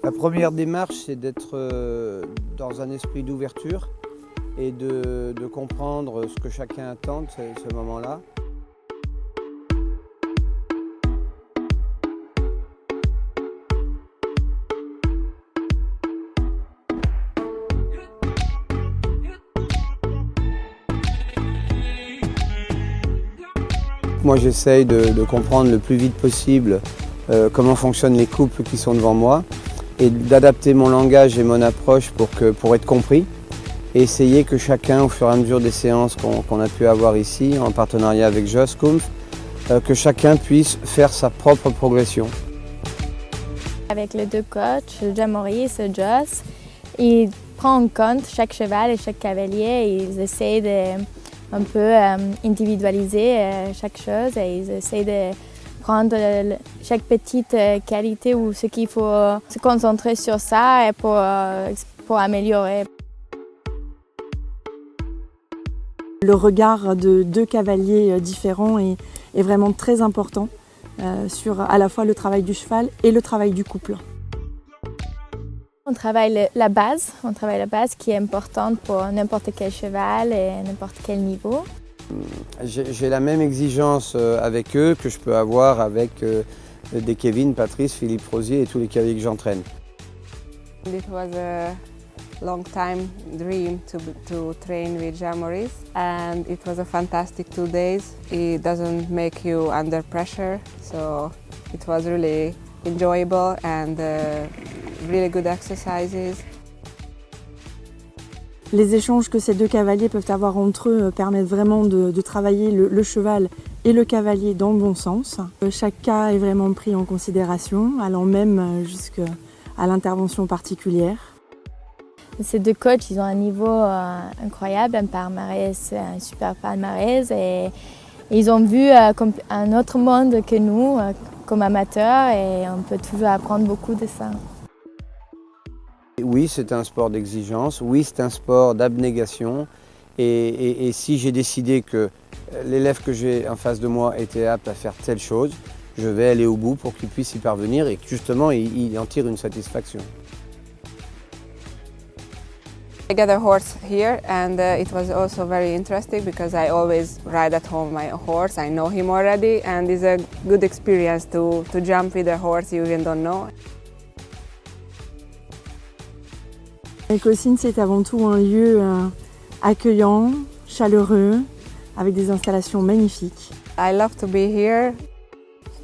La première démarche, c'est d'être dans un esprit d'ouverture et de comprendre ce que chacun attend de ce moment-là. Moi, j'essaye de comprendre le plus vite possible comment fonctionnent les couples qui sont devant moi et d'adapter mon langage et mon approche pour être compris et essayer que chacun, au fur et à mesure des séances qu'on a pu avoir ici, en partenariat avec Jos Kumpf, que chacun puisse faire sa propre progression. Avec les deux coachs, Jean-Maurice et Jos, ils prennent en compte chaque cheval et chaque cavalier et ils essaient de un peu individualiser chaque chose et ils essaient de prendre chaque petite qualité ou ce qu'il faut se concentrer sur ça et pour améliorer. Le regard de deux cavaliers différents est vraiment très important sur à la fois le travail du cheval et le travail du couple. On travaille la base qui est importante pour n'importe quel cheval et n'importe quel niveau. J'ai la même exigence avec eux que je peux avoir avec des Kevin, Patrice, Philippe Rosier et tous les cavaliers que j'entraîne. It was a long time dream to train with Jean-Maurice, and it was a fantastic 2 days. It doesn't make you under pressure, so it was really enjoyable and really good exercises. Les échanges que ces deux cavaliers peuvent avoir entre eux permettent vraiment de travailler le cheval et le cavalier dans le bon sens. Chaque cas est vraiment pris en considération, allant même jusqu'à l'intervention particulière. Ces deux coachs, ils ont un niveau incroyable, un super palmarès et ils ont vu un autre monde que nous, comme amateurs, et on peut toujours apprendre beaucoup de ça. Oui, c'est un sport d'exigence, oui, c'est un sport d'abnégation et si j'ai décidé que l'élève que j'ai en face de moi était apte à faire telle chose, je vais aller au bout pour qu'il puisse y parvenir et que justement il en tire une satisfaction. I got a horse here and it was also very interesting because I always ride at home my horse. I know him already and it's a good experience to jump with a horse you even don't know. Ekocine, c'est avant tout un lieu accueillant, chaleureux, avec des installations magnifiques. I love to be here.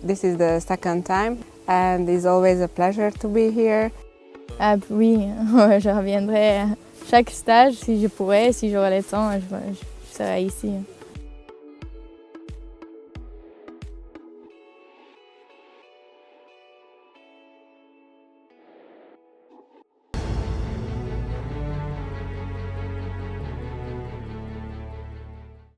This is the second time and it's always a pleasure to be here. Ah oui, je reviendrai chaque stage si je pourrais, si j'aurais le temps, je serai ici.